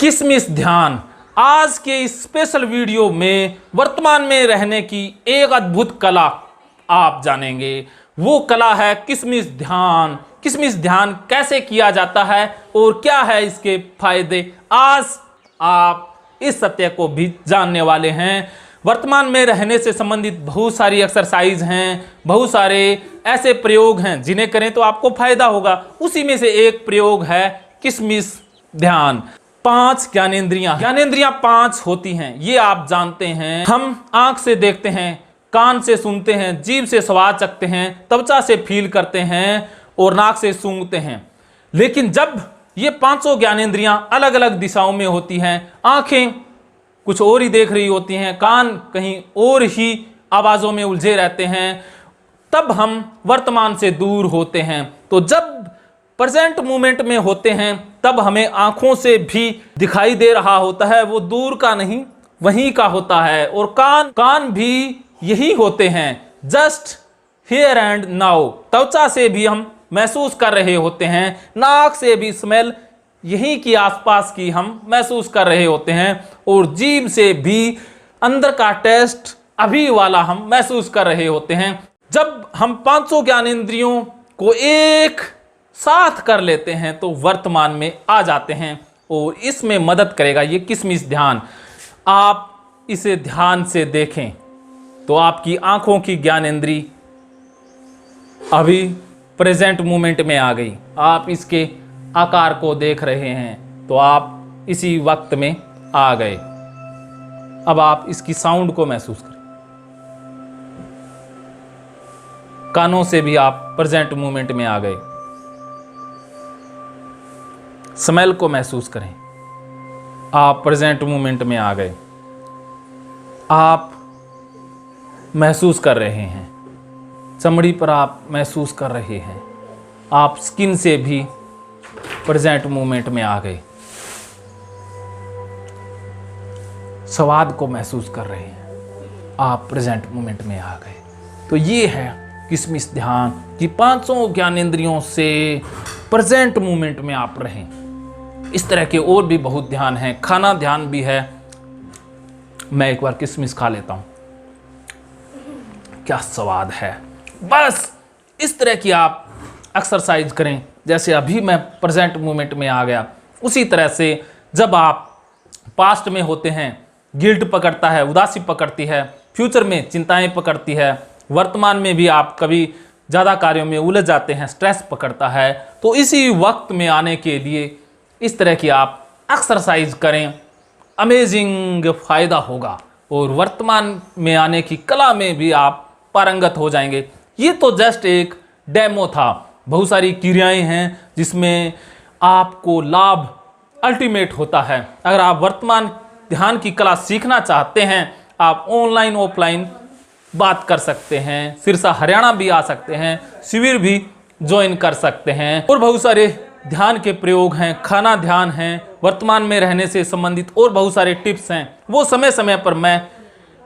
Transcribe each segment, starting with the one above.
किसमिस ध्यान। आज के इस स्पेशल वीडियो में वर्तमान में रहने की एक अद्भुत कला आप जानेंगे। वो कला है किसमिस ध्यान। किसमिस ध्यान कैसे किया जाता है और क्या है इसके फायदे, आज आप इस सत्य को भी जानने वाले हैं। वर्तमान में रहने से संबंधित बहुत सारी एक्सरसाइज हैं, बहुत सारे ऐसे प्रयोग हैं जिन्हें करें तो आपको फायदा होगा। उसी में से एक प्रयोग है किसमिस ध्यान। 5 ज्ञानेंद्रियां 5 होती हैं, ये आप जानते हैं। हम आंख से देखते हैं, कान से सुनते हैं, जीभ से स्वाद चखते हैं, त्वचा से फील करते हैं और नाक से सूंघते हैं। लेकिन जब ये 5 ज्ञानेंद्रियां अलग अलग दिशाओं में होती हैं, आंखें कुछ और ही देख रही होती हैं, कान कहीं और ही आवाज़ों में उलझे रहते हैं, तब हम वर्तमान से दूर होते हैं। तो जब प्रेजेंट मोमेंट में होते हैं तब हमें आंखों से भी दिखाई दे रहा होता है, वो दूर का नहीं वहीं का होता है। और कान भी यही होते हैं, जस्ट हियर एंड नाउ। त्वचा से भी हम महसूस कर रहे होते हैं, नाक से भी स्मेल यहीं की आसपास की हम महसूस कर रहे होते हैं, और जीभ से भी अंदर का टेस्ट अभी वाला हम महसूस कर रहे होते हैं। जब हम 5 ज्ञानेंद्रियों को एक साथ कर लेते हैं तो वर्तमान में आ जाते हैं, और इसमें मदद करेगा ये किसमिस ध्यान। आप इसे ध्यान से देखें तो आपकी आंखों की ज्ञानेंद्री अभी प्रेजेंट मोमेंट में आ गई। आप इसके आकार को देख रहे हैं तो आप इसी वक्त में आ गए। अब आप इसकी साउंड को महसूस करें, कानों से भी आप प्रेजेंट मोमेंट में आ गए। स्मेल को महसूस करें, आप प्रेजेंट मोमेंट में आ गए। आप महसूस कर रहे हैं, चमड़ी पर आप महसूस कर रहे हैं, आप स्किन से भी प्रेजेंट मोमेंट में आ गए। स्वाद को महसूस कर रहे हैं, आप प्रेजेंट मोमेंट में आ गए। तो ये है किसमिस ध्यान कि 5 ज्ञानेंद्रियों से प्रेजेंट मोमेंट में आप रहें। इस तरह के और भी बहुत ध्यान हैं, खाना ध्यान भी है। मैं एक बार किसमिस खा लेता हूं, क्या स्वाद है। बस इस तरह की आप एक्सरसाइज करें, जैसे अभी मैं प्रेजेंट मोमेंट में आ गया। उसी तरह से जब आप पास्ट में होते हैं, गिल्ट पकड़ता है, उदासी पकड़ती है, फ्यूचर में चिंताएं पकड़ती है, वर्तमान में भी आप कभी ज़्यादा कार्यों में उलझ जाते हैं, स्ट्रेस पकड़ता है। तो इसी वक्त में आने के लिए इस तरह की आप एक्सरसाइज करें, अमेजिंग फ़ायदा होगा और वर्तमान में आने की कला में भी आप पारंगत हो जाएंगे। ये तो जस्ट एक डेमो था, बहुत सारी क्रियाएं हैं जिसमें आपको लाभ अल्टीमेट होता है। अगर आप वर्तमान ध्यान की कला सीखना चाहते हैं, आप ऑनलाइन ऑफलाइन बात कर सकते हैं, सिरसा हरियाणा भी आ सकते हैं, शिविर भी ज्वाइन कर सकते हैं। और बहुत सारे ध्यान के प्रयोग हैं, खाना ध्यान है, वर्तमान में रहने से संबंधित और बहुत सारे टिप्स हैं। वो समय समय पर मैं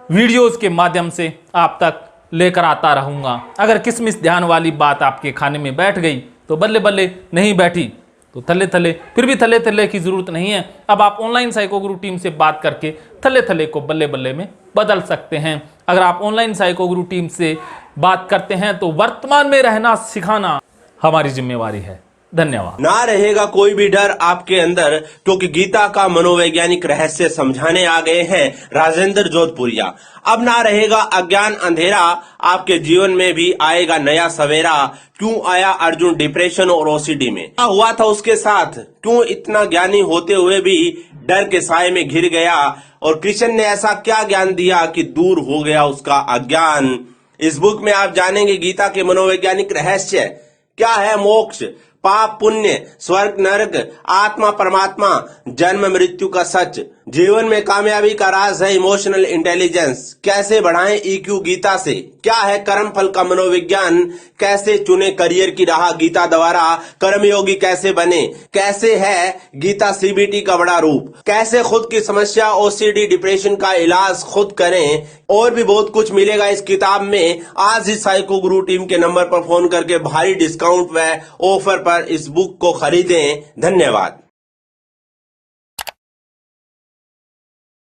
वीडियोस के माध्यम से आप तक लेकर आता रहूँगा। अगर किसमिस ध्यान वाली बात आपके खाने में बैठ गई तो बल्ले बल्ले, नहीं बैठी तो थल्ले थल्ले, फिर भी थल्ले थल्ले की ज़रूरत नहीं है। अब आप ऑनलाइन साइको गुरु टीम से बात करके थल्ले थल्ले को बल्ले बल्ले में बदल सकते हैं। अगर आप ऑनलाइन साइको गुरु टीम से बात करते हैं तो वर्तमान में रहना सिखाना हमारी जिम्मेवारी है। धन्यवाद। ना रहेगा कोई भी डर आपके अंदर, क्योंकि गीता का मनोवैज्ञानिक रहस्य समझाने आ गए हैं राजेंद्र जोधपुरिया। अब ना रहेगा अज्ञान अंधेरा, आपके जीवन में भी आएगा नया सवेरा। क्यों आया अर्जुन डिप्रेशन और ओसीडी में, क्या हुआ था उसके साथ, क्यों इतना ज्ञानी होते हुए भी डर के साए में घिर गया, और कृष्ण ने ऐसा क्या ज्ञान दिया कि दूर हो गया उसका अज्ञान। इस बुक में आप जानेंगे गीता के मनोवैज्ञानिक रहस्य, क्या है मोक्ष, पाप पुण्य, स्वर्ग नरक, आत्मा परमात्मा, जन्म मृत्यु का सच, जीवन में कामयाबी का राज है इमोशनल इंटेलिजेंस, कैसे बढ़ाएं ईक्यू गीता से, क्या है कर्म फल का मनोविज्ञान, कैसे चुने करियर की राह गीता द्वारा, कर्मयोगी कैसे बने, कैसे है गीता सीबीटी का बड़ा रूप, कैसे खुद की समस्या ओसीडी डिप्रेशन का इलाज खुद करें, और भी बहुत कुछ मिलेगा इस किताब में। आज ही साइको गुरु टीम के नंबर पर फोन करके भारी डिस्काउंट व ऑफर पर इस बुक को खरीदें। धन्यवाद।